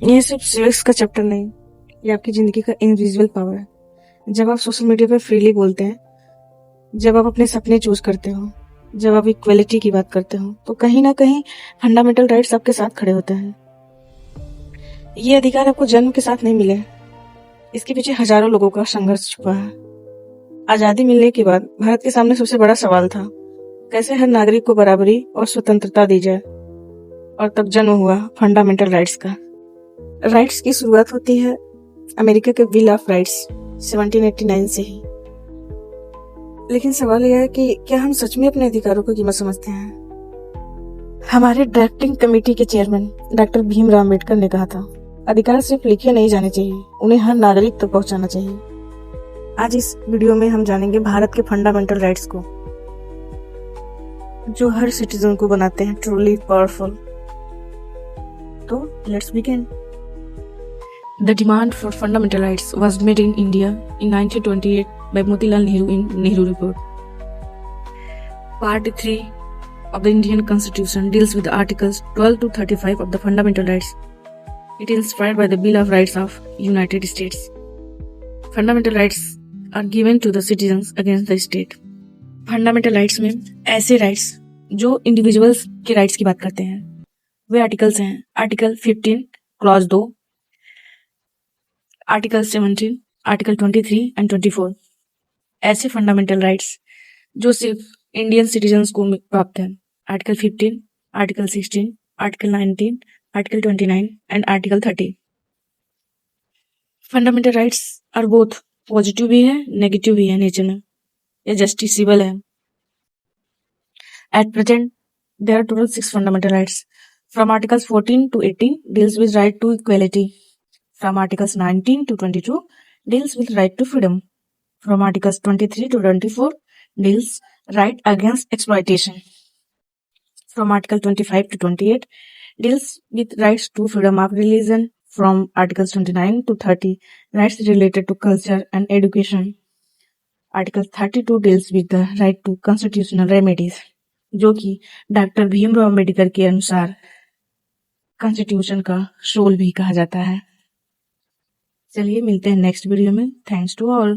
ये सिर्फ सिविक्स का चैप्टर नहीं, ये आपकी जिंदगी का इनविजिबल पावर है। जब आप सोशल मीडिया पर फ्रीली बोलते हैं, जब आप अपने सपने चूज करते हो, जब आप इक्वलिटी की बात करते हो, तो कहीं ना कहीं फंडामेंटल राइट्स आपके साथ खड़े होते हैं। ये अधिकार आपको जन्म के साथ नहीं मिले, इसके पीछे हजारों लोगों का संघर्ष छुपा है। आजादी मिलने के बाद भारत के सामने सबसे बड़ा सवाल था, कैसे हर नागरिक को बराबरी और स्वतंत्रता दी जाए। और तब जन्म हुआ फंडामेंटल राइट्स का। राइट्स की शुरुआत होती है अमेरिका के बिल ऑफ राइट्स 1789 से ही। लेकिन सवाल यह है कि क्या हम सच में अपने अधिकारों की कीमत समझते हैं? हमारे ड्राफ्टिंग कमेटी के चेयरमैन डॉक्टर भीमराव अम्बेडकर ने कहा था, अधिकार सिर्फ लिखे नहीं जाने चाहिए, उन्हें हर नागरिक तक पहुंचाना चाहिए। आज इस वीडियो में हम जानेंगे भारत के फंडामेंटल राइट्स को, जो हर सिटीजन को बनाते हैं ट्रूली पावरफुल। तो let's begin. The demand for fundamental rights was made in India in 1928 by Motilal Nehru in Nehru Report. Part 3 of the Indian Constitution deals with the Articles 12 to 35 of the fundamental rights. It is inspired by the Bill of Rights of United States. Fundamental rights are given to the citizens against the state. Fundamental rights में ऐसे rights जो individuals के rights की बात करते हैं वे articles हैं। Article 15 clause 2, article 17, article 23 and 24 ऐसे फंडामेंटल राइट्स जो सिर्फ इंडियन सिटीजन्स को प्राप्त हैं। Article 15, article 16, article 19, article 29 and article 30। Fundamental rights are both positive भी है, नेगेटिव भी है नेचर में, या जस्टिसेबल है। At present there are total 6 fundamental rights. From articles 14 to 18 deals with right to equality. From articles 19 to 22 deals with right to freedom. From articles 23 to 24 deals right against exploitation. From article 25 to 28 deals with rights to freedom of religion. From articles 29 to 30 rights related to culture and education. Article 32 deals with the right to constitutional remedies, जो कि doctor Bhimrao Ambedkar के अनुसार constitution का soul भी कहा जाता है। चलिए मिलते हैं नेक्स्ट वीडियो में। Thanks to all.